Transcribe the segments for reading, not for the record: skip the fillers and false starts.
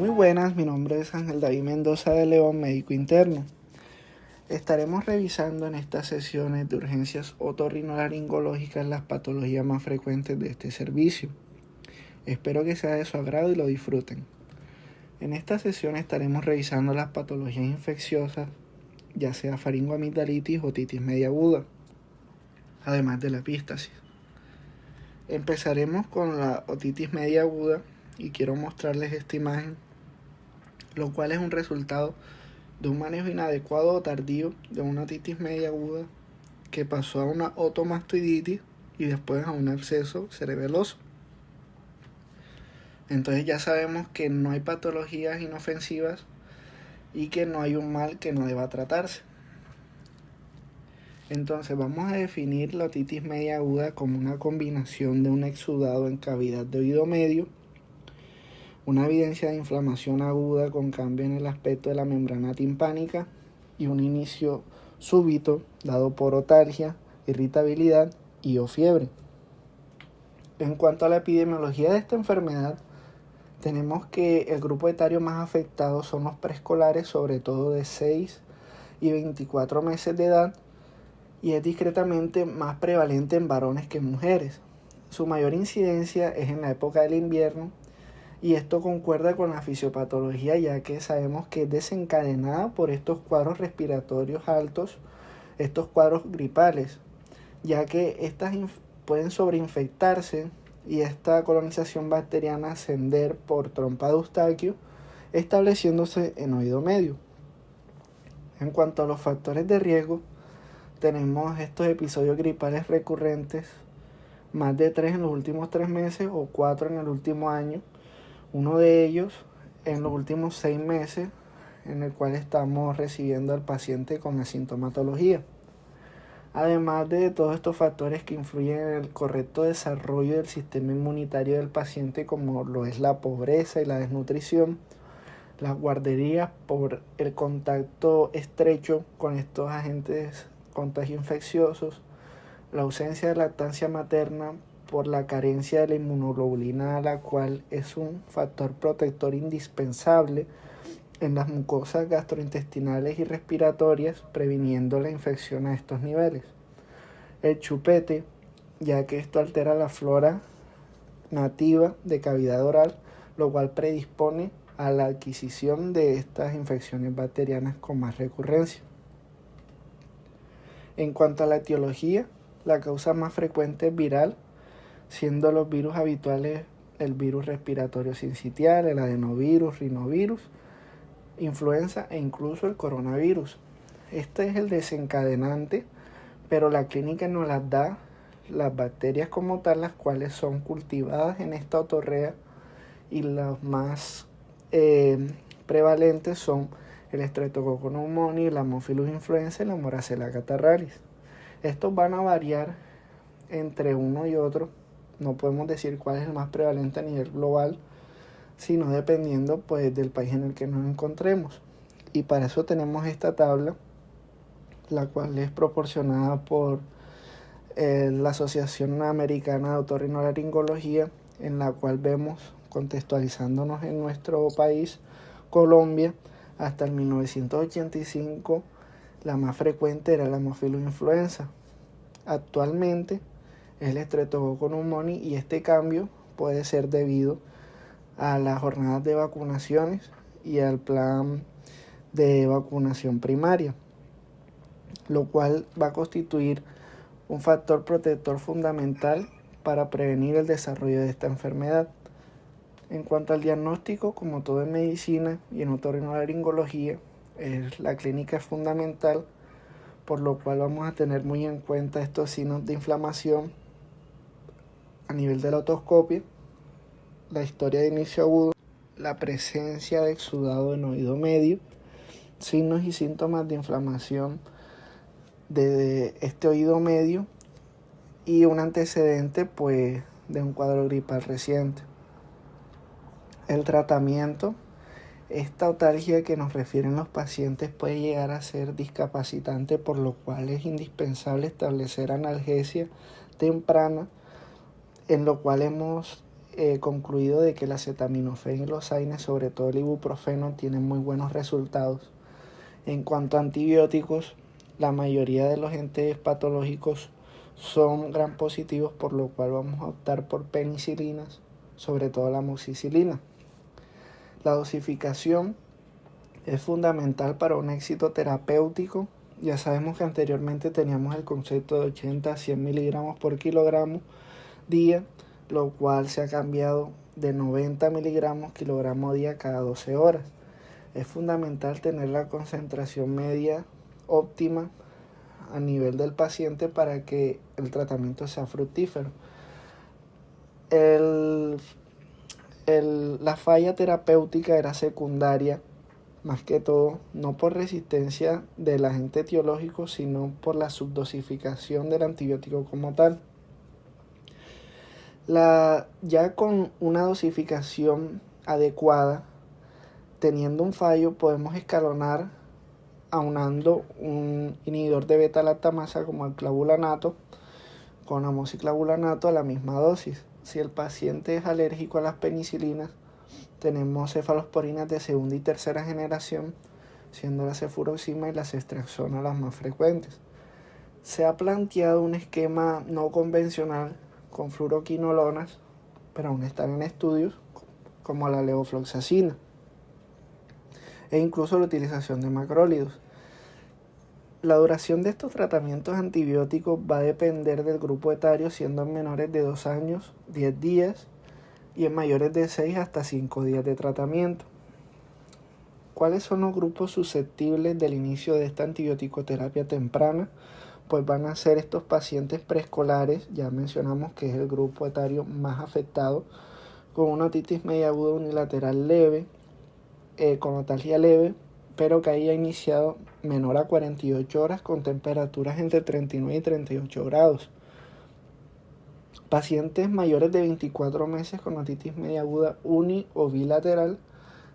Muy buenas, mi nombre es Ángel David Mendoza de León, médico interno. Estaremos revisando en estas sesiones de urgencias otorrinolaringológicas las patologías más frecuentes de este servicio. Espero que sea de su agrado y lo disfruten. En esta sesión estaremos revisando las patologías infecciosas, ya sea faringoamigdalitis o otitis media aguda, además de la epístasis. Empezaremos con la otitis media aguda y quiero mostrarles esta imagen, lo cual es un resultado de un manejo inadecuado o tardío de una otitis media aguda que pasó a una otomastoiditis y después a un absceso cerebeloso. Entonces ya sabemos que no hay patologías inofensivas y que no hay un mal que no deba tratarse. Entonces vamos a definir la otitis media aguda como una combinación de un exudado en cavidad de oído medio, una evidencia de inflamación aguda con cambio en el aspecto de la membrana timpánica y un inicio súbito dado por otalgia, irritabilidad y o fiebre. En cuanto a la epidemiología de esta enfermedad, tenemos que el grupo etario más afectado son los preescolares, sobre todo de 6 y 24 meses de edad, y es discretamente más prevalente en varones que en mujeres. Su mayor incidencia es en la época del invierno, y esto concuerda con la fisiopatología, ya que sabemos que es desencadenada por estos cuadros respiratorios altos, estos cuadros gripales, ya que estas pueden sobreinfectarse y esta colonización bacteriana ascender por trompa de Eustaquio, estableciéndose en oído medio. En cuanto a los factores de riesgo, tenemos estos episodios gripales recurrentes, más de 3 en los últimos 3 meses o 4 en el último año, uno de ellos en los últimos 6 meses, en el cual estamos recibiendo al paciente con asintomatología. Además de todos estos factores que influyen en el correcto desarrollo del sistema inmunitario del paciente, como lo es la pobreza y la desnutrición, las guarderías por el contacto estrecho con estos agentes contagio infecciosos, la ausencia de lactancia materna por la carencia de la inmunoglobulina A, la cual es un factor protector indispensable en las mucosas gastrointestinales y respiratorias, previniendo la infección a estos niveles. El chupete, ya que esto altera la flora nativa de cavidad oral, lo cual predispone a la adquisición de estas infecciones bacterianas con más recurrencia. En cuanto a la etiología, la causa más frecuente es viral, siendo los virus habituales el virus respiratorio sincitial, el adenovirus, rinovirus, influenza e incluso el coronavirus. Este es el desencadenante, pero la clínica nos las da las bacterias como tal, las cuales son cultivadas en esta otorrea, y las más prevalentes son el Streptococcus pneumoniae, el Haemophilus influenzae y la Moracella catarrhalis. Estos van a variar entre uno y otro, no podemos decir cuál es el más prevalente a nivel global, sino dependiendo pues del país en el que nos encontremos. Y para eso tenemos esta tabla, la cual es proporcionada por la Asociación Americana de Otorrinolaringología, en la cual vemos, contextualizándonos en nuestro país, Colombia, hasta el 1985, la más frecuente era la Haemophilus influenza. Actualmente es el Streptococcus pneumoniae, y este cambio puede ser debido a las jornadas de vacunaciones y al plan de vacunación primaria, lo cual va a constituir un factor protector fundamental para prevenir el desarrollo de esta enfermedad. En cuanto al diagnóstico, como todo en medicina y en otorrinolaringología, la clínica es fundamental, por lo cual vamos a tener muy en cuenta estos signos de inflamación a nivel de la otoscopia, la historia de inicio agudo, la presencia de exudado en oído medio, signos y síntomas de inflamación de este oído medio y un antecedente pues de un cuadro gripal reciente. El tratamiento, esta otalgia que nos refieren los pacientes puede llegar a ser discapacitante, por lo cual es indispensable establecer analgesia temprana, en lo cual hemos concluido de que el acetaminofén y los AINES, sobre todo el ibuprofeno, tienen muy buenos resultados. En cuanto a antibióticos, la mayoría de los entes patológicos son gram positivos, por lo cual vamos a optar por penicilinas, sobre todo la amoxicilina. La dosificación es fundamental para un éxito terapéutico. Ya sabemos que anteriormente teníamos el concepto de 80 a 100 miligramos por kilogramo día, lo cual se ha cambiado de 90 miligramos kilogramo día cada 12 horas. Es fundamental tener la concentración media óptima a nivel del paciente para que el tratamiento sea fructífero. La falla terapéutica era secundaria, más que todo, no por resistencia del agente etiológico, sino por la subdosificación del antibiótico como tal. Ya con una dosificación adecuada, teniendo un fallo, podemos escalonar aunando un inhibidor de beta-lactamasa como el clavulanato con amoxiclavulanato a la misma dosis. Si el paciente es alérgico a las penicilinas, tenemos cefalosporinas de segunda y tercera generación, siendo la cefuroxima y la ceftriaxona las más frecuentes. Se ha planteado un esquema no convencional con fluoroquinolonas, pero aún están en estudios, como la levofloxacina, e incluso la utilización de macrólidos. La duración de estos tratamientos antibióticos va a depender del grupo etario, siendo en menores de 2 años 10 días y en mayores de 6 hasta 5 días de tratamiento. ¿Cuáles son los grupos susceptibles del inicio de esta antibiótico-terapia temprana? Pues van a ser estos pacientes preescolares, ya mencionamos que es el grupo etario más afectado, con una otitis media aguda unilateral leve, con otalgia leve, pero que haya iniciado menor a 48 horas con temperaturas entre 39 y 38 grados. Pacientes mayores de 24 meses con otitis media aguda uni o bilateral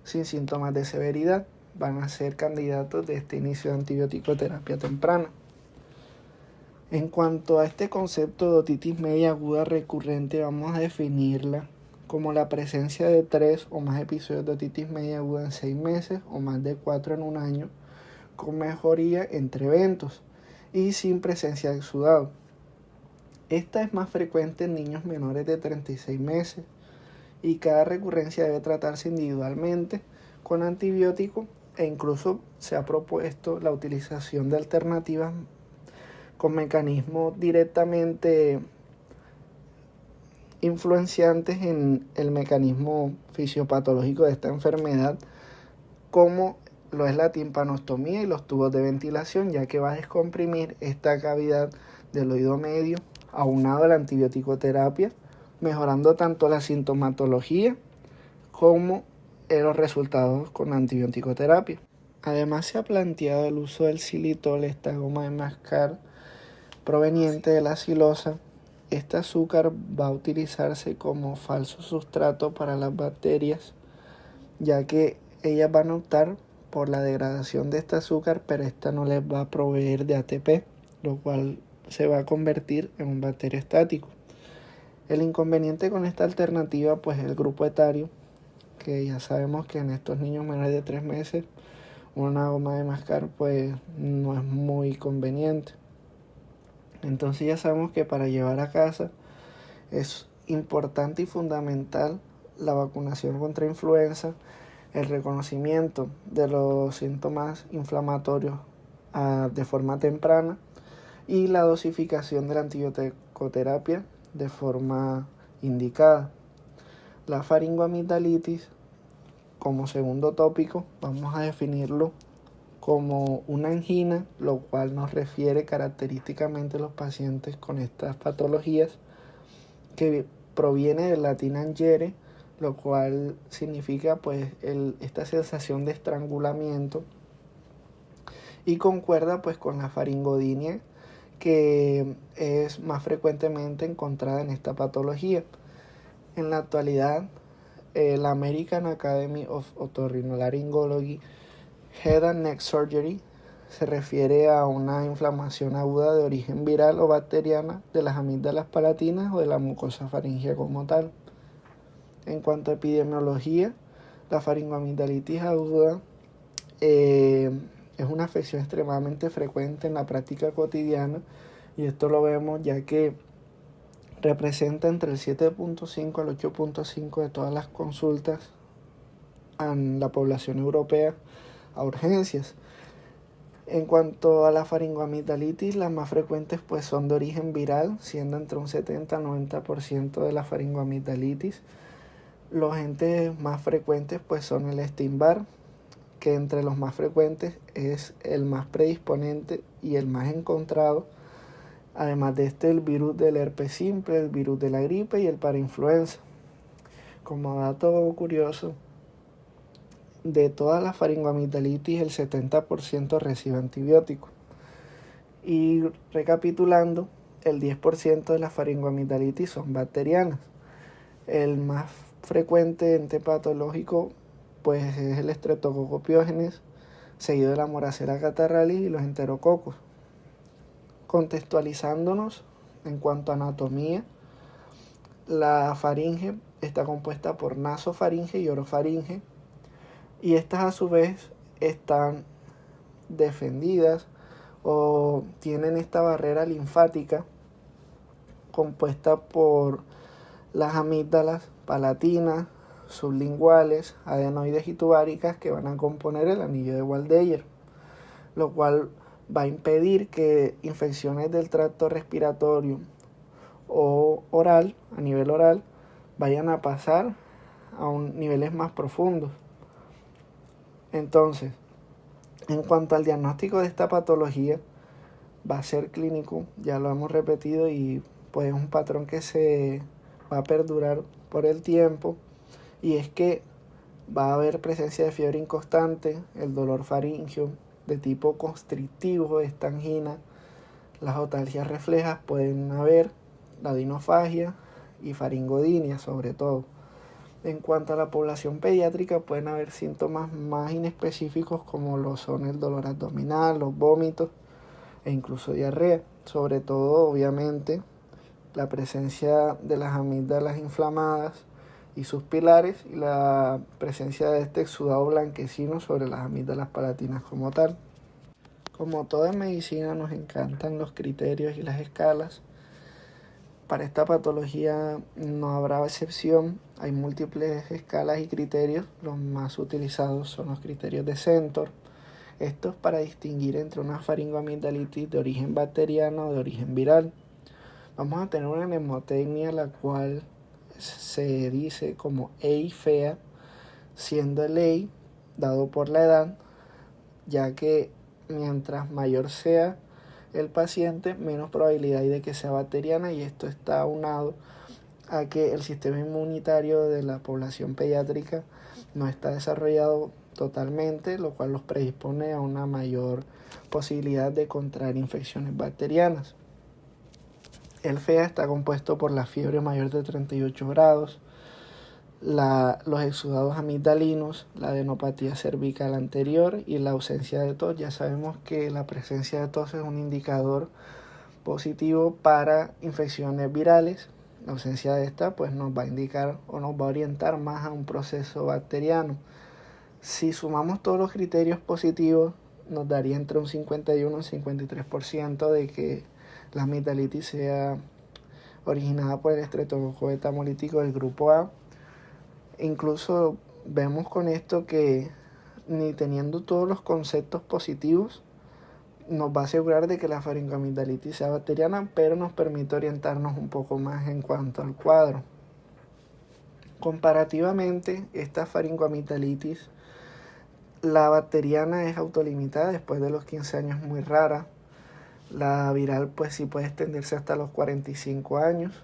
sin síntomas de severidad van a ser candidatos de este inicio de antibiótico terapia temprana. En cuanto a este concepto de otitis media aguda recurrente, vamos a definirla como la presencia de 3 o más episodios de otitis media aguda en 6 meses o más de 4 en un año, con mejoría entre eventos y sin presencia de exudado. Esta es más frecuente en niños menores de 36 meses y cada recurrencia debe tratarse individualmente con antibiótico, e incluso se ha propuesto la utilización de alternativas con mecanismos directamente influenciantes en el mecanismo fisiopatológico de esta enfermedad, como lo es la timpanostomía y los tubos de ventilación, ya que va a descomprimir esta cavidad del oído medio aunado a la antibiótico-terapia, mejorando tanto la sintomatología como los resultados con antibiótico-terapia. Además, se ha planteado el uso del xilitol, esta goma de mascar proveniente de la xilosa. Este azúcar va a utilizarse como falso sustrato para las bacterias, ya que ellas van a optar por la degradación de este azúcar, pero esta no les va a proveer de ATP, lo cual se va a convertir en un bacteriostático. El inconveniente con esta alternativa, pues el grupo etario, que ya sabemos que en estos niños menores de 3 meses una goma de mascar pues no es muy conveniente. Entonces ya sabemos que para llevar a casa es importante y fundamental la vacunación contra influenza, el reconocimiento de los síntomas inflamatorios de forma temprana y la dosificación de la antibiótico-terapia de forma indicada. La faringoamigdalitis, como segundo tópico, vamos a definirlo como una angina, lo cual nos refiere característicamente a los pacientes con estas patologías, que proviene del latín angere, lo cual significa pues esta sensación de estrangulamiento, y concuerda pues con la faringodinia, que es más frecuentemente encontrada en esta patología. En la actualidad, la American Academy of Otorrinolaryngology Head and Neck Surgery se refiere a una inflamación aguda de origen viral o bacteriana de las amígdalas palatinas o de la mucosa faríngea como tal. En cuanto a epidemiología, la faringoamigdalitis aguda es una afección extremadamente frecuente en la práctica cotidiana, y esto lo vemos ya que representa entre el 7.5 al 8.5 de todas las consultas en la población europea a urgencias. En cuanto a la faringoamigdalitis, las más frecuentes pues son de origen viral, siendo entre un 70 al 90% de la faringoamigdalitis. Los agentes más frecuentes pues son el Epstein-Barr, que entre los más frecuentes es el más predisponente y el más encontrado. Además de este, el virus del herpes simple, el virus de la gripe y el parainfluenza. Como dato curioso, de todas las faringoamigdalitis, el 70% recibe antibióticos. Y recapitulando, el 10% de las faringoamigdalitis son bacterianas. El más frecuente ente patológico pues es el Streptococcus pyogenes, seguido de la Moracera catarralis y los enterococos. Contextualizándonos en cuanto a anatomía, la faringe está compuesta por nasofaringe y orofaringe, y estas a su vez están defendidas o tienen esta barrera linfática compuesta por las amígdalas palatinas, sublinguales, adenoides y tubáricas, que van a componer el anillo de Waldeyer, lo cual va a impedir que infecciones del tracto respiratorio o oral, a nivel oral, vayan a pasar a niveles más profundos. Entonces, en cuanto al diagnóstico de esta patología, va a ser clínico, ya lo hemos repetido, y pues es un patrón que se va a perdurar por el tiempo, y es que va a haber presencia de fiebre inconstante, el dolor faríngeo de tipo constrictivo, esta angina, las otalgias reflejas pueden haber, la odinofagia y faringodinia sobre todo. En cuanto a la población pediátrica, pueden haber síntomas más inespecíficos como lo son el dolor abdominal, los vómitos e incluso diarrea. Sobre todo, obviamente, la presencia de las amígdalas inflamadas y sus pilares, y la presencia de este exudado blanquecino sobre las amígdalas palatinas como tal. Como todo en medicina, nos encantan los criterios y las escalas. Para esta patología no habrá excepción, hay múltiples escalas y criterios. Los más utilizados son los criterios de Centor. Esto es para distinguir entre una faringoamigdalitis de origen bacteriano o de origen viral. Vamos a tener una mnemotecnia la cual se dice como EI-FEA, siendo el EI dado por la edad, ya que mientras mayor sea el paciente, menos probabilidad hay de que sea bacteriana, y esto está aunado a que el sistema inmunitario de la población pediátrica no está desarrollado totalmente, lo cual los predispone a una mayor posibilidad de contraer infecciones bacterianas. El FEA está compuesto por la fiebre mayor de 38 grados, los exudados amigdalinos, la adenopatía cervical anterior y la ausencia de tos. Ya sabemos que la presencia de tos es un indicador positivo para infecciones virales. La ausencia de esta pues nos va a indicar o nos va a orientar más a un proceso bacteriano. Si sumamos todos los criterios positivos, nos daría entre un 51 y un 53% de que la amigdalitis sea originada por el estreptococo beta hemolítico del grupo A. Incluso vemos con esto que ni teniendo todos los conceptos positivos nos va a asegurar de que la faringoamigdalitis sea bacteriana, pero nos permite orientarnos un poco más en cuanto al cuadro. Comparativamente, esta faringoamigdalitis, la bacteriana es autolimitada, después de los 15 años muy rara. La viral pues sí puede extenderse hasta los 45 años.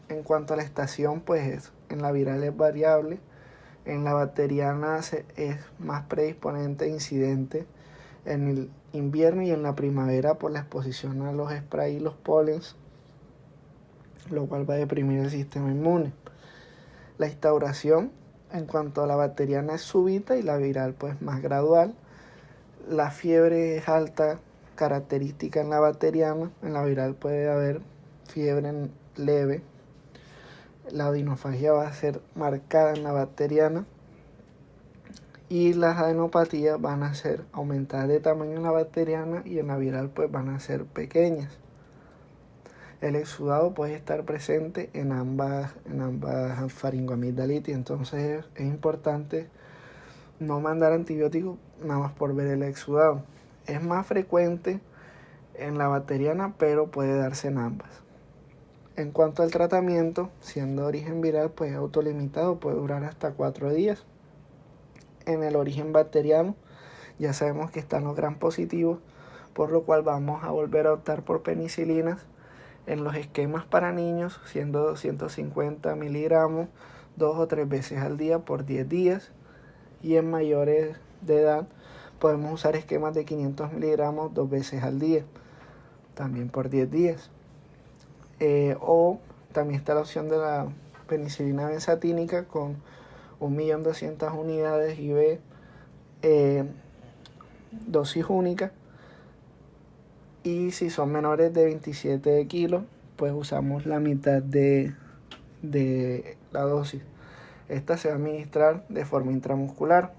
En cuanto a la estación, pues en la viral es variable. En la bacteriana es más predisponente e incidente en el invierno y en la primavera por la exposición a los sprays y los polens, lo cual va a deprimir el sistema inmune. La instauración en cuanto a la bacteriana es súbita y la viral pues más gradual. La fiebre es alta, característica en la bacteriana. En la viral puede haber fiebre leve. la odinofagia va a ser marcada en la bacteriana y las adenopatías van a ser aumentadas de tamaño en la bacteriana y en la viral pues van a ser pequeñas. El exudado puede estar presente en ambas faringoamigdalitis, entonces es importante no mandar antibióticos nada más por ver el exudado. Es más frecuente en la bacteriana, pero puede darse en ambas. En cuanto al tratamiento, siendo de origen viral, pues autolimitado, puede durar hasta 4 días. En el origen bacteriano, ya sabemos que están los gram positivos, por lo cual vamos a volver a optar por penicilinas en los esquemas para niños, siendo 250 miligramos 2 o 3 veces al día por 10 días. Y en mayores de edad podemos usar esquemas de 500 miligramos 2 veces al día, también por 10 días. O también está la opción de la penicilina benzatínica con 1.200.000 unidades IV, dosis única. Y si son menores de 27 kilos, pues usamos la mitad de la dosis. Esta se va a administrar de forma intramuscular.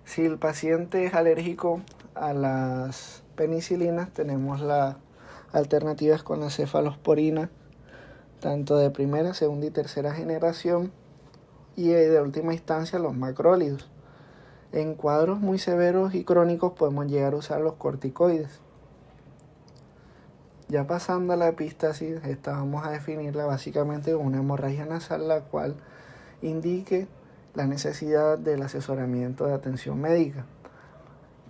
Si el paciente es alérgico a las penicilinas, tenemos las alternativas con la cefalosporina, tanto de primera, segunda y tercera generación, y de última instancia los macrólidos. En cuadros muy severos y crónicos podemos llegar a usar los corticoides. Ya pasando a la epístasis, esta vamos a definirla básicamente como una hemorragia nasal, la cual indique la necesidad del asesoramiento de atención médica.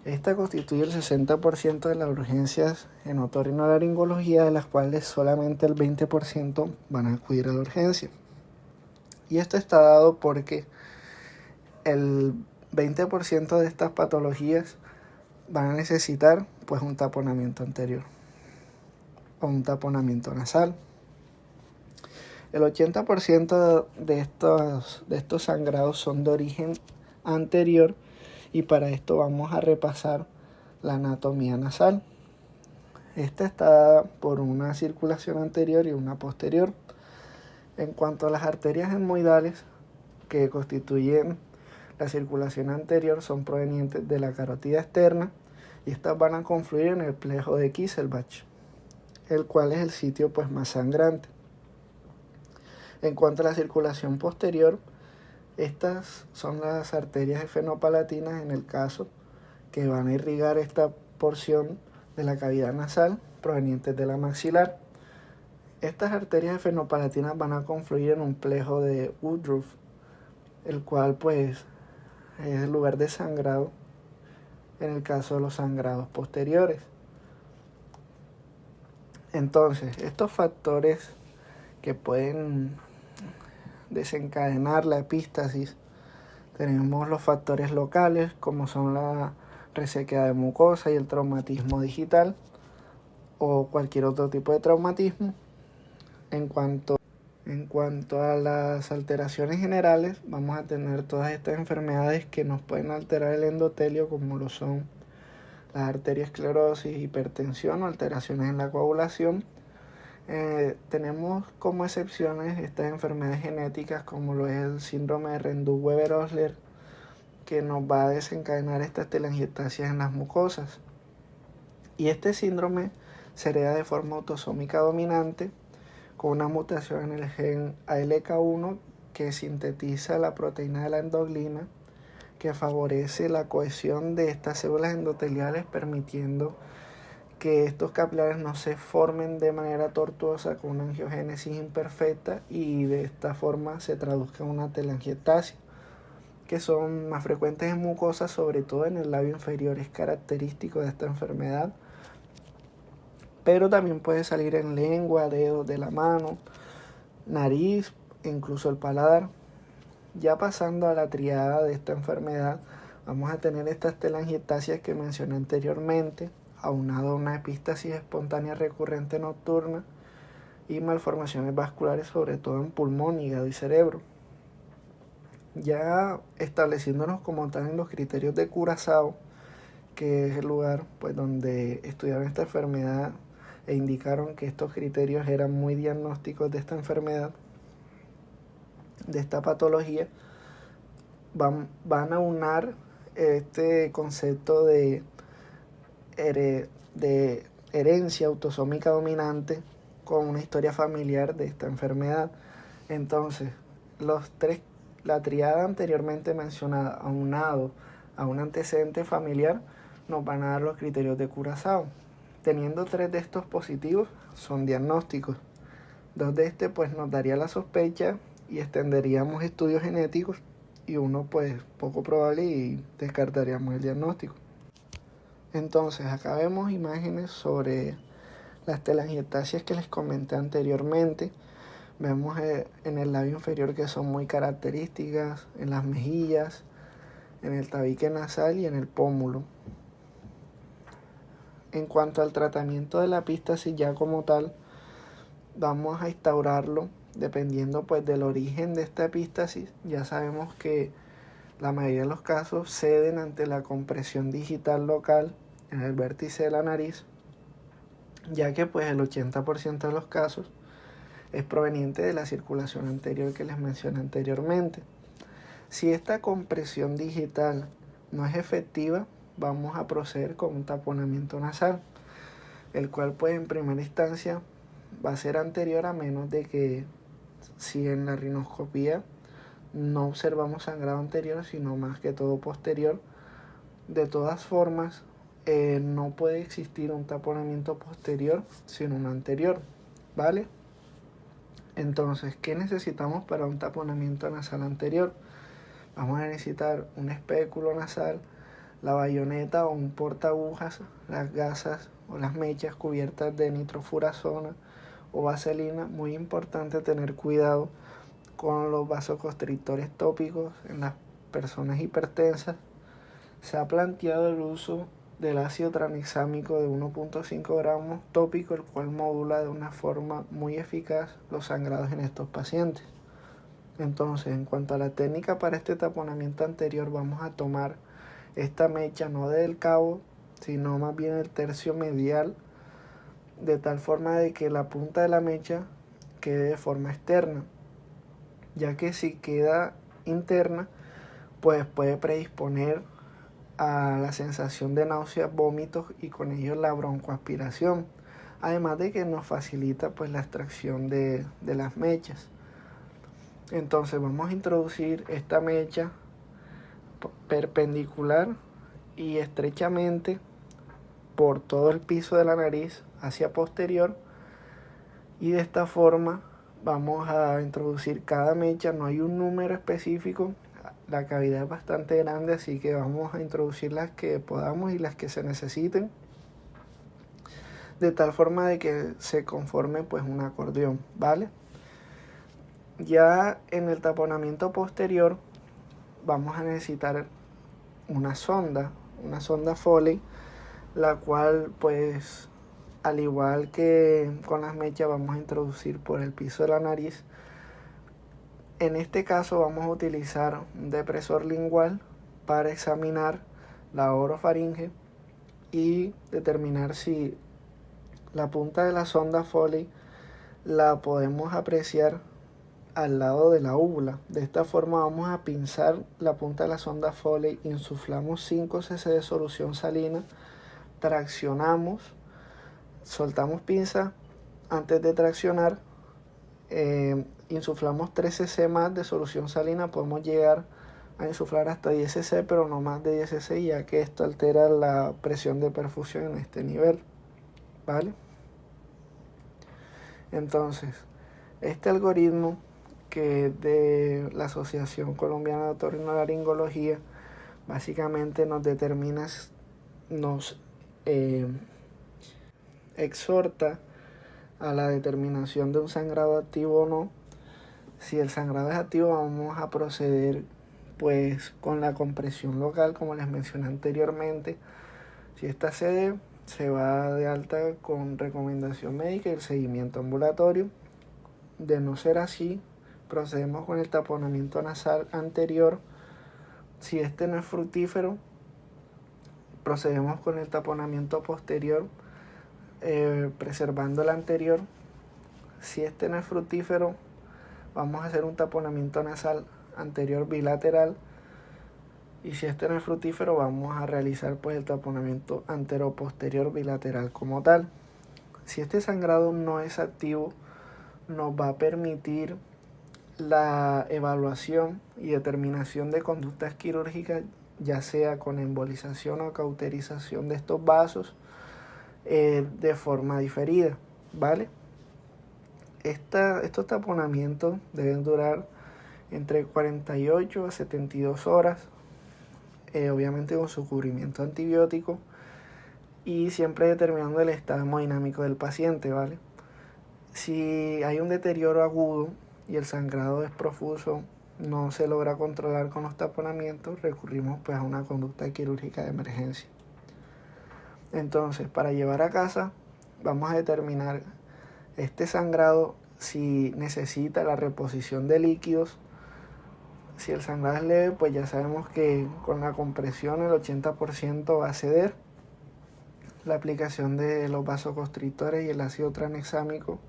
Esta constituye el 60% de las urgencias en otorrinolaringología, de las cuales solamente el 20% van a acudir a la urgencia. Y esto está dado porque el 20% de estas patologías van a necesitar pues un taponamiento anterior o un taponamiento nasal. El 80% de estos sangrados son de origen anterior, y para esto vamos a repasar la anatomía nasal. Esta está dada por una circulación anterior y una posterior. En cuanto a las arterias etmoidales que constituyen la circulación anterior, son provenientes de la carótida externa y estas van a confluir en el plejo de Kieselbach, el cual es el sitio pues más sangrante. En cuanto a la circulación posterior, estas son las arterias esfenopalatinas en el caso, que van a irrigar esta porción de la cavidad nasal provenientes de la maxilar. Estas arterias esfenopalatinas van a confluir en un plejo de Woodruff, el cual pues es el lugar de sangrado en el caso de los sangrados posteriores. Entonces, estos factores que pueden desencadenar la epístasis, tenemos los factores locales, como son la resequedad de mucosa y el traumatismo digital o cualquier otro tipo de traumatismo. En cuanto a las alteraciones generales, vamos a tener todas estas enfermedades que nos pueden alterar el endotelio, como lo son las arteriosclerosis, hipertensión o alteraciones en la coagulación. Tenemos como excepciones estas enfermedades genéticas, como lo es el síndrome de Rendu-Weber-Osler, que nos va a desencadenar estas telangiectasias en las mucosas. Y este síndrome se hereda de forma autosómica dominante, con una mutación en el gen ALK1 que sintetiza la proteína de la endoglina, que favorece la cohesión de estas células endoteliales, permitiendo que estos capilares no se formen de manera tortuosa con una angiogénesis imperfecta, y de esta forma se traduzca en una telangiectasia, que son más frecuentes en mucosas, sobre todo en el labio inferior. Es característico de esta enfermedad, pero también puede salir en lengua, dedos de la mano, nariz e incluso el paladar. Ya pasando a la triada de esta enfermedad, vamos a tener estas telangiectasias que mencioné anteriormente, aunado a una epístasis espontánea recurrente nocturna y malformaciones vasculares, sobre todo en pulmón, hígado y cerebro. Ya estableciéndonos como tal en los criterios de Curazao, que es el lugar pues donde estudiaron esta enfermedad e indicaron que estos criterios eran muy diagnósticos de esta enfermedad, de esta patología, van a unar este concepto de herencia autosómica dominante con una historia familiar de esta enfermedad. Entonces, la triada anteriormente mencionada, aunado a un antecedente familiar, nos van a dar los criterios de Kurosawa. Teniendo 3 de estos positivos, son diagnósticos. 2 de pues nos daría la sospecha y extenderíamos estudios genéticos, y uno pues poco probable y descartaríamos el diagnóstico. Entonces, acá vemos imágenes sobre las telangiectasias que les comenté anteriormente. Vemos en el labio inferior que son muy características, en las mejillas, en el tabique nasal y en el pómulo. En cuanto al tratamiento de la epístasis ya como tal, vamos a instaurarlo dependiendo pues del origen de esta epístasis. Ya sabemos que la mayoría de los casos ceden ante la compresión digital local en el vértice de la nariz, ya que pues el 80% de los casos es proveniente de la circulación anterior que les mencioné anteriormente. Si esta compresión digital no es efectiva, vamos a proceder con un taponamiento nasal, el cual pues en primera instancia va a ser anterior, a menos de que si en la rinoscopía no observamos sangrado anterior, sino más que todo posterior. De todas formas, no puede existir un taponamiento posterior sin un anterior, ¿vale? Entonces, ¿qué necesitamos para un taponamiento nasal anterior? Vamos a necesitar un espéculo nasal, la bayoneta o un portaagujas, las gasas o las mechas cubiertas de nitrofurazona o vaselina. Muy importante tener cuidado con los vasoconstrictores tópicos en las personas hipertensas. Se ha planteado el uso del ácido tranexámico de 1.5 gramos tópico, el cual modula de una forma muy eficaz los sangrados en estos pacientes. Entonces, en cuanto a la técnica para este taponamiento anterior, vamos a tomar esta mecha no del cabo, sino más bien el tercio medial, de tal forma de que la punta de la mecha quede de forma externa, ya que si queda interna, pues puede predisponer a la sensación de náuseas, vómitos y con ello la broncoaspiración, además de que nos facilita pues la extracción de las mechas. Entonces vamos a introducir esta mecha perpendicular y estrechamente por todo el piso de la nariz hacia posterior, y de esta forma vamos a introducir cada mecha. No hay un número específico, la cavidad es bastante grande, así que vamos a introducir las que podamos y las que se necesiten, de tal forma de que se conforme pues un acordeón, ¿vale? Ya en el taponamiento posterior vamos a necesitar una sonda Foley, la cual pues al igual que con las mechas vamos a introducir por el piso de la nariz. En este caso vamos a utilizar un depresor lingual para examinar la orofaringe y determinar si la punta de la sonda Foley la podemos apreciar al lado de la úvula. De esta forma vamos a pinzar la punta de la sonda Foley, insuflamos 5 cc de solución salina, traccionamos, soltamos pinza antes de traccionar, insuflamos 3 cc más de solución salina. Podemos llegar a insuflar hasta 10 cc, pero no más de 10 cc, ya que esto altera la presión de perfusión en este nivel, ¿vale? Entonces, este algoritmo, que es de la Asociación Colombiana de Otorrinolaringología, básicamente nos determina, nos exhorta a la determinación de un sangrado activo o no. Si el sangrado es activo, vamos a proceder pues con la compresión local, como les mencioné anteriormente. Si esta cede, se va de alta con recomendación médica y el seguimiento ambulatorio. De no ser así, procedemos con el taponamiento nasal anterior. Si este no es fructífero, procedemos con el taponamiento posterior, preservando el anterior. Si este no es fructífero, vamos a hacer un taponamiento nasal anterior bilateral. Y si este no es fructífero, vamos a realizar pues el taponamiento anteroposterior bilateral como tal. Si este sangrado no es activo, nos va a permitir la evaluación y determinación de conductas quirúrgicas, ya sea con embolización o cauterización de estos vasos de forma diferida, ¿vale? Estos taponamientos deben durar entre 48 a 72 horas, obviamente con su cubrimiento antibiótico y siempre determinando el estado hemodinámico del paciente, ¿vale? Si hay un deterioro agudo y el sangrado es profuso, no se logra controlar con los taponamientos, recurrimos pues a una conducta quirúrgica de emergencia. Entonces, para llevar a casa, vamos a determinar este sangrado si necesita la reposición de líquidos. Si el sangrado es leve, pues ya sabemos que con la compresión el 80% va a ceder. La aplicación de los vasoconstrictores y el ácido tranexámico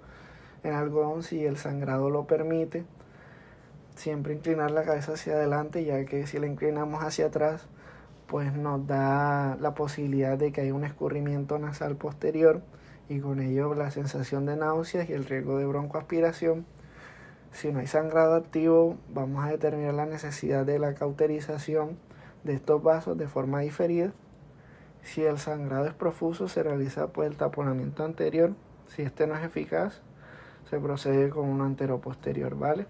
en algodón, si el sangrado lo permite. Siempre inclinar la cabeza hacia adelante, ya que si la inclinamos hacia atrás, pues nos da la posibilidad de que haya un escurrimiento nasal posterior y con ello la sensación de náuseas y el riesgo de broncoaspiración. Si no hay sangrado activo, vamos a determinar la necesidad de la cauterización de estos vasos de forma diferida. Si el sangrado es profuso, se realiza pues el taponamiento anterior. Si este no es eficaz, se procede con un anteroposterior, ¿vale?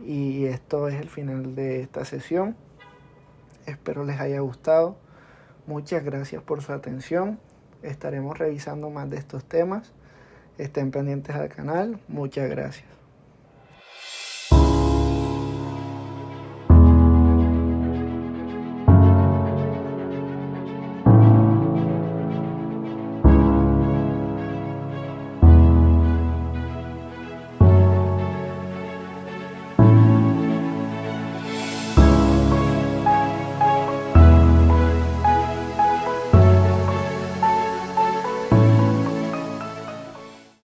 Y esto es el final de esta sesión. Espero les haya gustado. Muchas gracias por su atención. Estaremos revisando más de estos temas. Estén pendientes al canal. Muchas gracias.